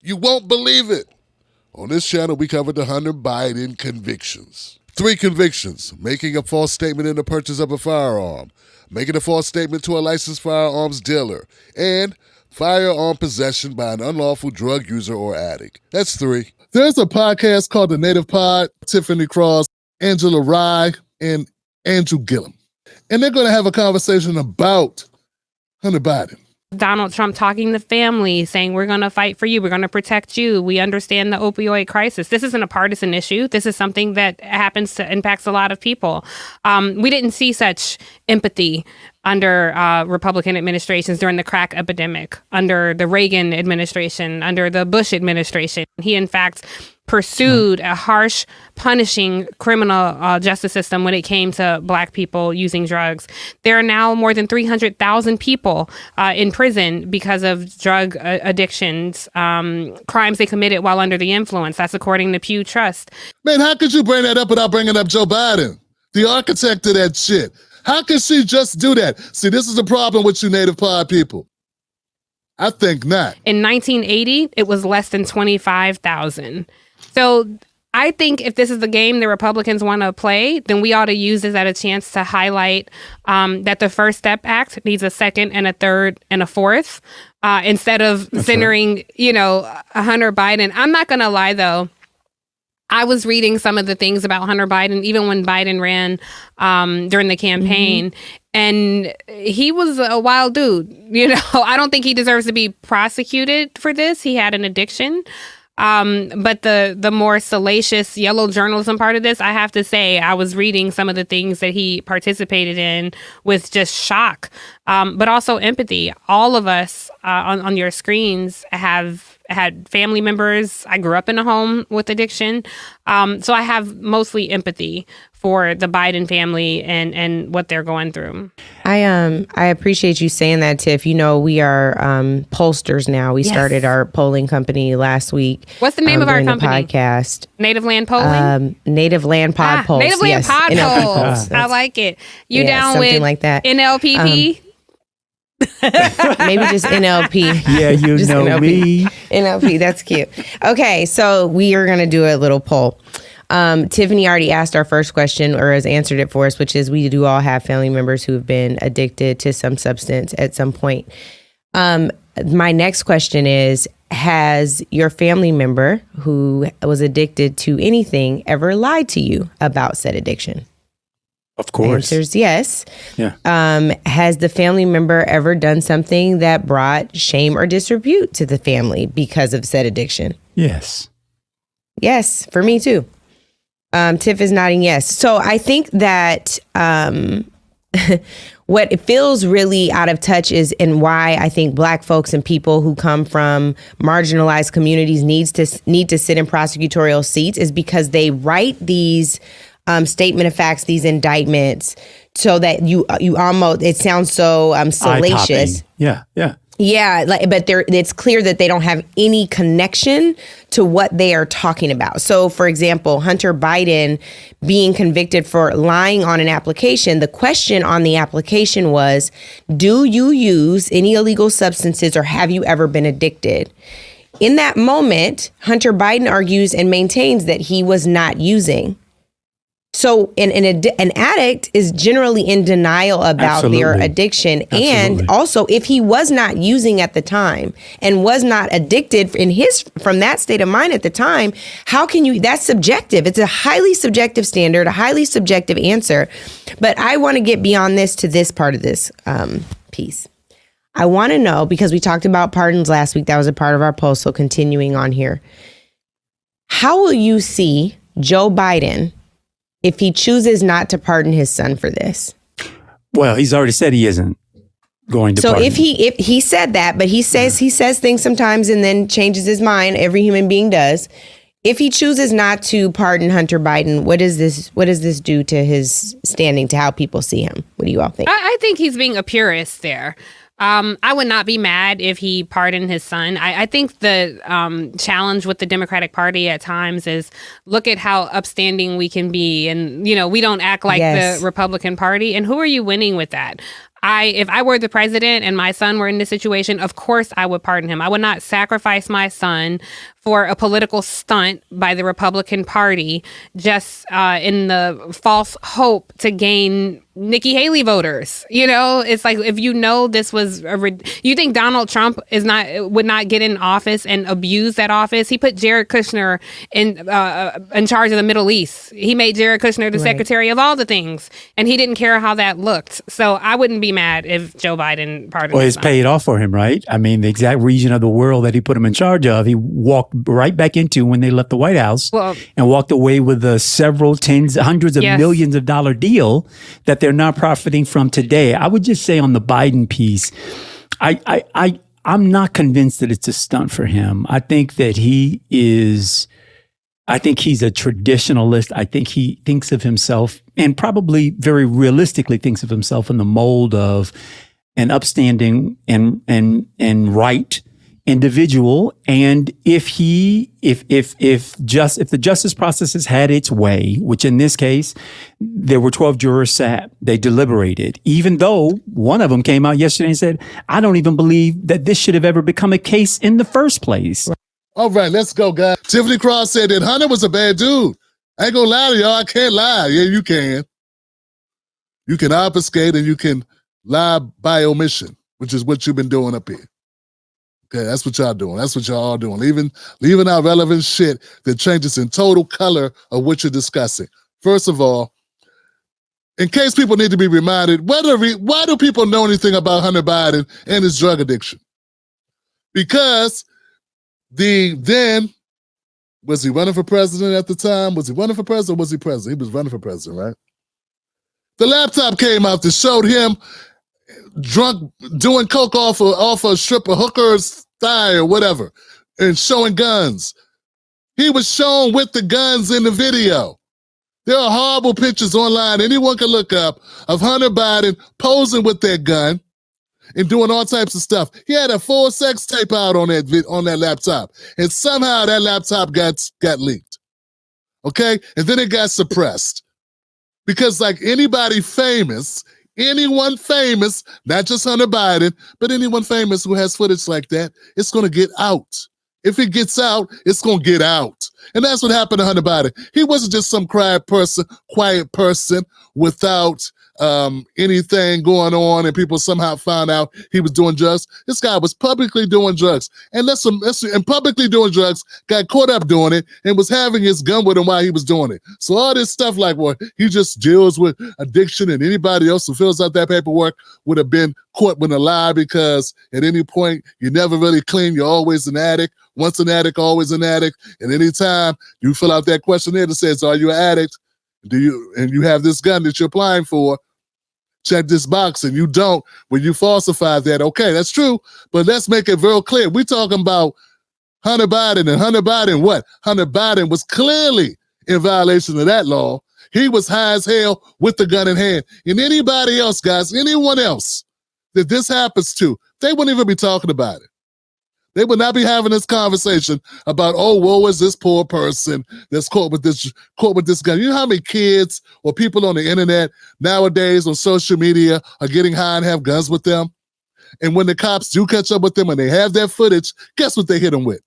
You won't believe it. On this channel, we covered the Hunter Biden convictions. 3 convictions: making a false statement in the purchase of a firearm, making a false statement to a licensed firearms dealer, and firearm possession by an unlawful drug user or addict. That's 3. There's a podcast called The Native Pod, Tiffany Cross, Angela Rye, and Andrew Gillum. And they're going to have a conversation about Hunter Biden. Donald Trump talking to family, saying, we're going to fight for you. We're going to protect you. We understand the opioid crisis. This isn't a partisan issue. This is something that impacts a lot of people. We didn't see such empathy under Republican administrations during the crack epidemic, under the Reagan administration, under the Bush administration. He, in fact, pursued a harsh, punishing criminal justice system when it came to Black people using drugs. There are now more than 300,000 people in prison because of drug addictions, crimes they committed while under the influence. That's according to Pew Trust. Man, how could you bring that up without bringing up Joe Biden, the architect of that shit? How could she just do that? See, this is the problem with you Native Pod people. I think not. In 1980, it was less than 25,000. So I think if this is the game the Republicans want to play, then we ought to use this as a chance to highlight that the First Step Act needs a second and a third and a fourth, instead of centering, Hunter Biden. I'm not going to lie, though. I was reading some of the things about Hunter Biden, even when Biden ran during the campaign, and he was a wild dude. I don't think he deserves to be prosecuted for this. He had an addiction. But the more salacious yellow journalism part of this, I have to say, I was reading some of the things that he participated in with just shock, but also empathy. All of us on your screens have had family members. I grew up in a home with addiction. So I have mostly empathy for the Biden family and what they're going through. I appreciate you saying that, Tiff. We are pollsters now. We started our polling company last week. What's the name of our company? Podcast. Native Land Polling? Native Land Pod Polls. Native Land Pod Polls. I like it. You down with like that. NLPP? Maybe just NLP. Yeah, just know NLP. Me. NLP, that's cute. Okay, so we are going to do a little poll. Tiffany already asked our first question, or has answered it for us, which is we do all have family members who have been addicted to some substance at some point. My next question is, has your family member who was addicted to anything ever lied to you about said addiction? Of course. The answer is yes. Yeah. Has the family member ever done something that brought shame or disrepute to the family because of said addiction? Yes. Yes, for me too. Tiff is nodding yes. So I think that what it feels really out of touch is, and why I think Black folks and people who come from marginalized communities need to sit in prosecutorial seats, is because they write these statement of facts, these indictments, so that you almost, it sounds so salacious. Yeah. Yeah, but it's clear that they don't have any connection to what they are talking about. So, for example, Hunter Biden being convicted for lying on an application, the question on the application was, do you use any illegal substances or have you ever been addicted? In that moment, Hunter Biden argues and maintains that he was not using. So an addict is generally in denial about their addiction. Absolutely. And also, if he was not using at the time and was not addicted from that state of mind at the time, how can you, that's subjective. It's a highly subjective standard, a highly subjective answer. But I want to get beyond this to this part of this piece. I want to know, because we talked about pardons last week, that was a part of our poll, so continuing on here. How will you see Joe Biden if he chooses not to pardon his son for this? Well, he's already said he isn't going to pardon. So if he said that, but he says things sometimes and then changes his mind. Every human being does. If he chooses not to pardon Hunter Biden, what does this do to his standing, to how people see him? What do you all think? I think he's being a purist there. I would not be mad if he pardoned his son. I think the challenge with the Democratic Party at times is, look at how upstanding we can be. And, we don't act like the Republican Party. And who are you winning with that? if I were the president and my son were in this situation, of course I would pardon him. I would not sacrifice my son for a political stunt by the Republican Party just in the false hope to gain Nikki Haley voters. You know, it's like, if you know this was you think Donald Trump would not get in office and abuse that office. He put Jared Kushner in charge of the Middle East. He made Jared Kushner the secretary of all the things, and he didn't care how that looked. So I wouldn't be mad if Joe Biden pardoned him. Well, it's paid off for him, right? I mean, the exact region of the world that he put him in charge of, he walked right back into when they left the White House, and walked away with a several hundreds of millions of dollar deal that they're not profiting from today. I would just say on the Biden piece, I'm not convinced that it's a stunt for him. I think that he's a traditionalist. I think he thinks of himself, and probably very realistically thinks of himself, in the mold of an upstanding and right individual. And if the justice process has had its way, which in this case, there were 12 jurors sat, they deliberated, even though one of them came out yesterday and said, I don't even believe that this should have ever become a case in the first place. All right, let's go, guys. Tiffany Cross said that Hunter was a bad dude. I ain't gonna lie to y'all. I can't lie. Yeah, you can. You can obfuscate and you can lie by omission, which is what you've been doing up here. Okay, that's what y'all doing. That's what y'all all doing. Leaving out relevant shit that changes in total color of what you're discussing. First of all, in case people need to be reminded, why do people know anything about Hunter Biden and his drug addiction? Because was he running for president at the time? Was he running for president or was he president? He was running for president, right? The laptop came out that showed him drunk, doing coke off a stripper hooker's thigh or whatever, and showing guns. He was shown with the guns in the video. There are horrible pictures online anyone can look up of Hunter Biden posing with that gun and doing all types of stuff. He had a full sex tape out on that laptop, and somehow that laptop got leaked. Okay, and then it got suppressed because, like anyone famous, not just Hunter Biden, but anyone famous who has footage like that, it's going to get out. If it gets out, it's going to get out. And that's what happened to Hunter Biden. He wasn't just some quiet person without anything going on, and people somehow found out he was doing drugs. This guy was publicly doing drugs, and publicly doing drugs, got caught up doing it, and was having his gun with him while he was doing it. So all this stuff like, well, he just deals with addiction, and anybody else who fills out that paperwork would have been caught with a lie, because at any point, you're never really clean. You're always an addict. Once an addict, always an addict. And any time you fill out that questionnaire that says, are you an addict? And you have this gun that you're applying for, check this box, and you don't, when you falsify that, okay, that's true, but let's make it very clear. We're talking about Hunter Biden, and Hunter Biden, what? Hunter Biden was clearly in violation of that law. He was high as hell with the gun in hand. And anybody else, guys, anyone else that this happens to, they wouldn't even be talking about it. They would not be having this conversation about, oh, woe is this poor person that's caught with this gun. You know how many kids or people on the internet nowadays on social media are getting high and have guns with them? And when the cops do catch up with them and they have that footage, guess what they hit them with?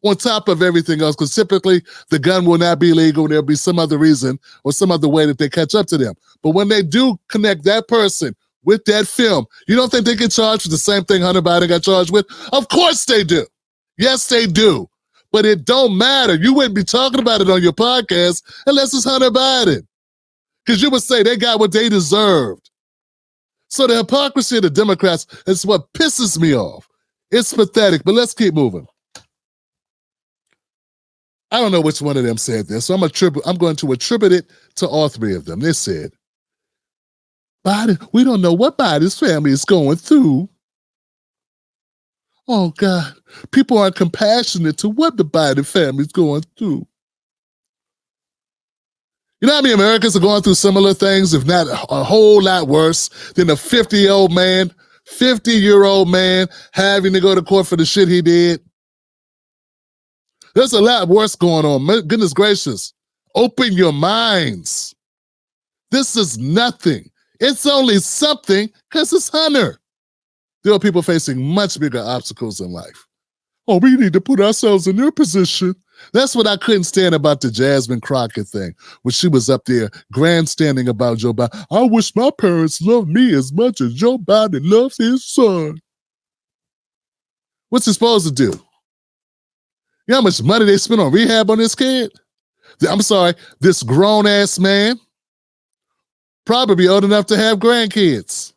On top of everything else, because typically the gun will not be legal. There'll be some other reason or some other way that they catch up to them. But when they do connect that person with that film, you don't think they get charged with the same thing Hunter Biden got charged with? Of course they do. Yes, they do. But it don't matter. You wouldn't be talking about it on your podcast unless it's Hunter Biden, because you would say they got what they deserved. So the hypocrisy of the Democrats is what pisses me off. It's pathetic, but let's keep moving. I don't know which one of them said this, so I'm going to attribute it to all three of them. They said, Biden, we don't know what Biden's family is going through. Oh, God, people aren't compassionate to what the Biden family is going through. You know how many Americans are going through similar things, if not a whole lot worse, than a 50-year-old man having to go to court for the shit he did? There's a lot worse going on. Goodness gracious. Open your minds. This is nothing. It's only something because it's Hunter. There are people facing much bigger obstacles in life. Oh, we need to put ourselves in their position. That's what I couldn't stand about the Jasmine Crockett thing, when she was up there grandstanding about Joe Biden. I wish my parents loved me as much as Joe Biden loves his son. What's he supposed to do? You know how much money they spent on rehab on this kid? I'm sorry, this grown-ass man, probably old enough to have grandkids.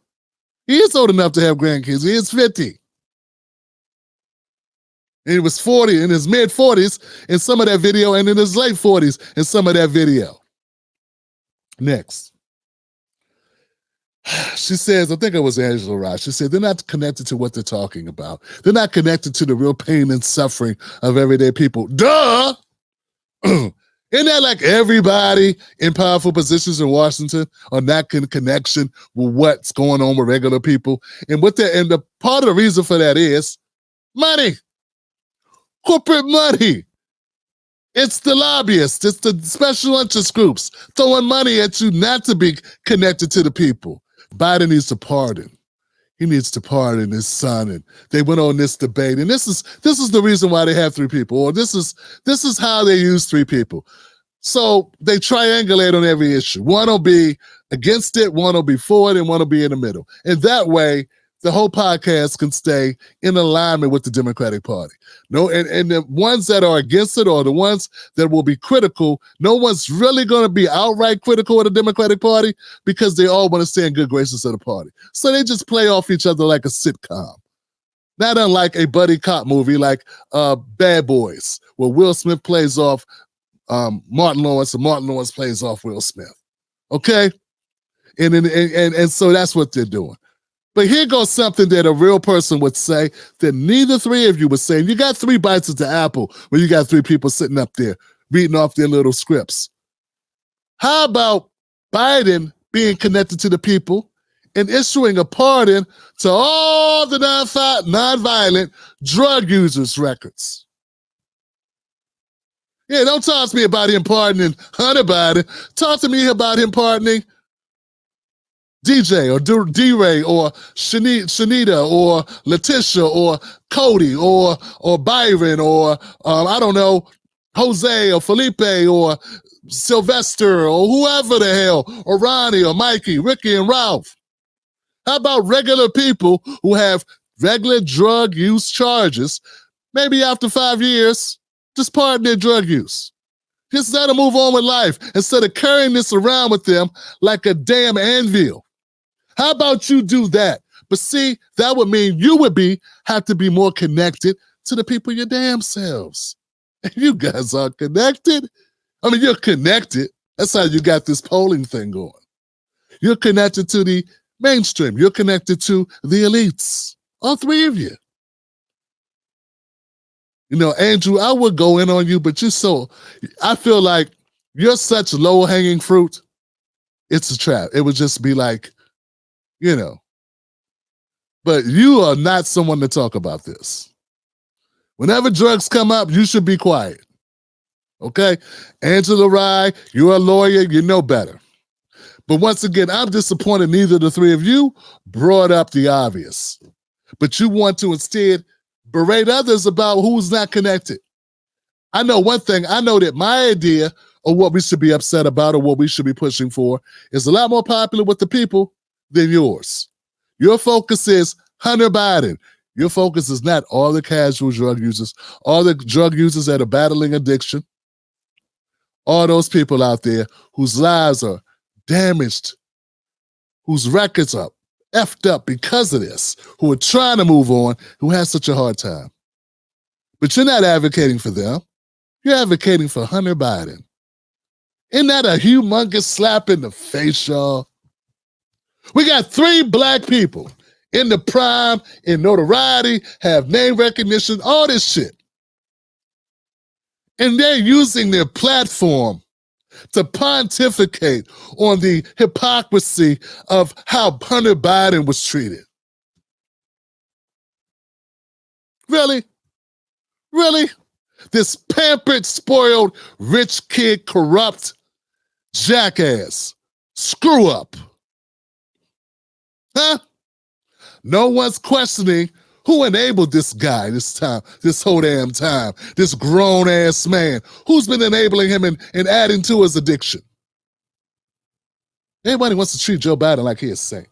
He is old enough to have grandkids. He is 50. And he was 40, in his mid-40s in some of that video, and in his late 40s in some of that video. Next. She says, I think it was Angela Rye. She said, they're not connected to what they're talking about. They're not connected to the real pain and suffering of everyday people. Duh! Isn't that like everybody in powerful positions in Washington are not in connection with what's going on with regular people? And the part of the reason for that is money. Corporate money. It's the lobbyists. It's the special interest groups throwing money at you not to be connected to the people. Biden needs to pardon. He needs to pardon his son. And they went on this debate. And this is the reason why they have three people. Or this is how they use three people. So they triangulate on every issue. One will be against it, one will be for it, and one will be in the middle. And that way, the whole podcast can stay in alignment with the Democratic Party. And the ones that are against it, or the ones that will be critical, no one's really going to be outright critical of the Democratic Party, because they all want to stay in good graces of the party. So they just play off each other like a sitcom. Not unlike a buddy cop movie like Bad Boys, where Will Smith plays off Martin Lawrence, and Martin Lawrence plays off Will Smith. Okay? And so that's what they're doing. But here goes something that a real person would say that neither three of you would say. You got three bites at the apple when you got three people sitting up there reading off their little scripts. How about Biden being connected to the people and issuing a pardon to all the nonviolent drug users' records? Yeah, don't talk to me about him pardoning Hunter Biden. Talk to me about him pardoning DJ or D-Ray or Shanita or Letitia or Cody or Byron or, I don't know, Jose or Felipe or Sylvester or whoever the hell, or Ronnie or Mikey, Ricky and Ralph. How about regular people who have regular drug use charges, maybe after 5 years, just pardon their drug use? Just let them move on with life instead of carrying this around with them like a damn anvil. How about you do that? But see, that would mean you would have to be more connected to the people your damn selves. And you guys are connected. I mean, you're connected. That's how you got this polling thing going. You're connected to the mainstream. You're connected to the elites. All three of you. You know, Andrew, I would go in on you, but I feel like you're such low-hanging fruit. It's a trap. It would just be like, you know, but you are not someone to talk about this. Whenever drugs come up, you should be quiet. Okay? Angela Rye, you're a lawyer, you know better. But once again, I'm disappointed neither of the three of you brought up the obvious. But you want to instead berate others about who's not connected. I know one thing. I know that my idea of what we should be upset about or what we should be pushing for is a lot more popular with the people than yours. Your focus is Hunter Biden. Your focus is not all the casual drug users, all the drug users that are battling addiction, all those people out there whose lives are damaged, whose records are effed up because of this, who are trying to move on, who has such a hard time. But you're not advocating for them. You're advocating for Hunter Biden. Isn't that a humongous slap in the face, y'all? We got three black people in the prime, in notoriety, have name recognition, all this shit. And they're using their platform to pontificate on the hypocrisy of how Hunter Biden was treated. Really? Really? This pampered, spoiled, rich kid, corrupt, jackass, screw up. Huh? No one's questioning who enabled this guy this whole damn time, this grown-ass man. Who's been enabling him and adding to his addiction? Everybody wants to treat Joe Biden like he's a saint.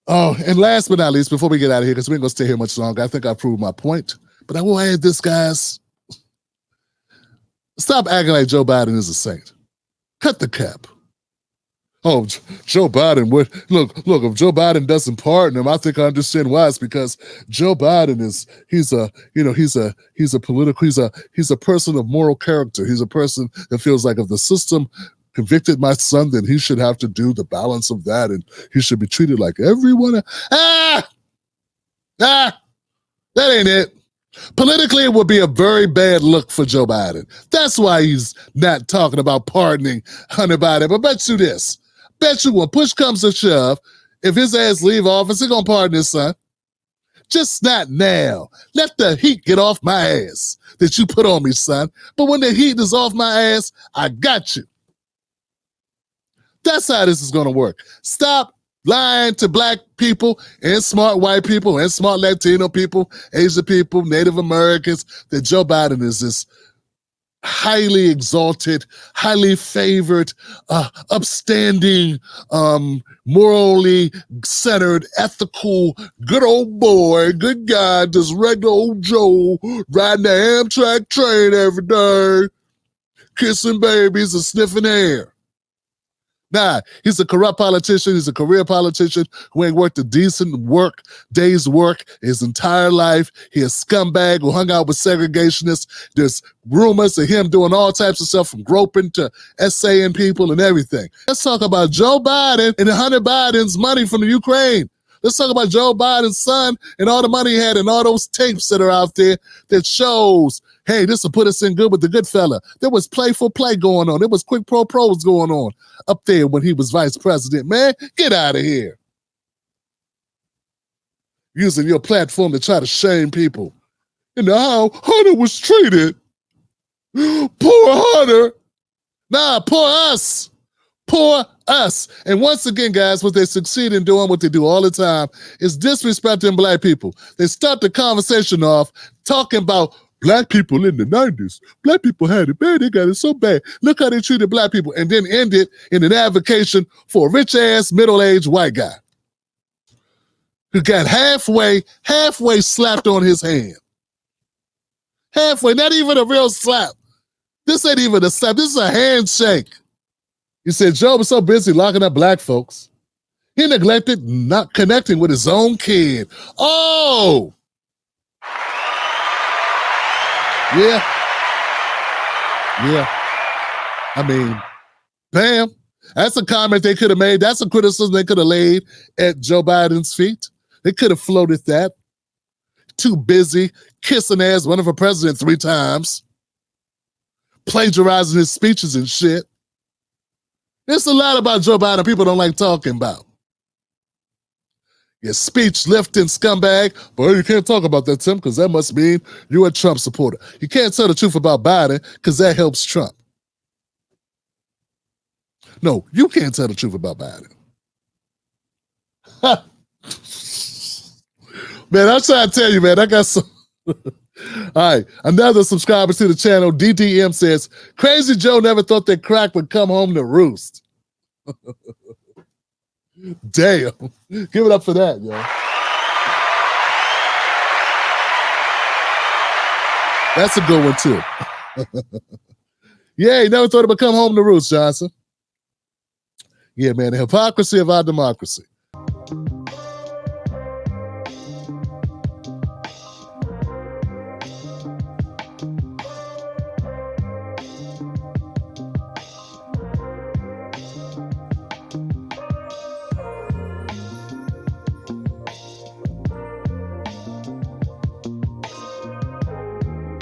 Oh, and last but not least, before we get out of here, because we ain't going to stay here much longer, I think I proved my point. But I will add this, guys. Stop acting like Joe Biden is a saint. Cut the cap. Oh, Joe Biden, look, if Joe Biden doesn't pardon him, I think I understand why. It's because Joe Biden he's a person of moral character. He's a person that feels like if the system convicted my son, then he should have to do the balance of that, and he should be treated like everyone. That ain't it. Politically, it would be a very bad look for Joe Biden. That's why he's not talking about pardoning Hunter Biden. But bet you this. Bet you when push comes to shove, if his ass leave office, he's going to pardon his son. Just not now. Let the heat get off my ass that you put on me, son. But when the heat is off my ass, I got you. That's how this is going to work. Stop lying to black people and smart white people and smart Latino people, Asian people, Native Americans, that Joe Biden is this highly exalted, highly favored, upstanding, morally centered, ethical, good old boy, good guy, just regular old Joe, riding the Amtrak train every day, kissing babies and sniffing hair. Nah, he's a corrupt politician. He's a career politician who ain't worked a decent day's work his entire life. He's a scumbag who hung out with segregationists. There's rumors of him doing all types of stuff from groping to essaying people and everything. Let's talk about Joe Biden and Hunter Biden's money from the Ukraine. Let's talk about Joe Biden's son and all the money he had and all those tapes that are out there that shows, hey, this will put us in good with the good fella. There was play for play going on. There was quick pros going on up there when he was vice president. Man, get out of here. Using your platform to try to shame people. You know how Hunter was treated. Poor Hunter. Nah, poor us. Poor us. And once again, guys, what they succeed in doing, what they do all the time, is disrespecting black people. They start the conversation off talking about black people in the 90s. Black people had it bad. They got it so bad. Look how they treated black people. And then end it in an advocation for a rich-ass, middle-aged white guy who got halfway slapped on his hand. Halfway, not even a real slap. This ain't even a slap. This is a handshake. He said Joe was so busy locking up black folks, he neglected not connecting with his own kid. Oh! Yeah. I mean, bam. That's a comment they could have made. That's a criticism they could have laid at Joe Biden's feet. They could have floated that. Too busy kissing ass running for president 3 times, plagiarizing his speeches and shit. There's a lot about Joe Biden people don't like talking about. Your speech lifting scumbag. But you can't talk about that, Tim, because that must mean you're a Trump supporter. You can't tell the truth about Biden because that helps Trump. No, you can't tell the truth about Biden. Man, I'm trying to tell you, man, I got some. All right, another subscriber to the channel, DDM, says, Crazy Joe never thought that crack would come home to roost. Damn. Give it up for that, yo. That's a good one, too. Yeah, he never thought it would come home to roost, Johnson. Yeah, man, the hypocrisy of our democracy.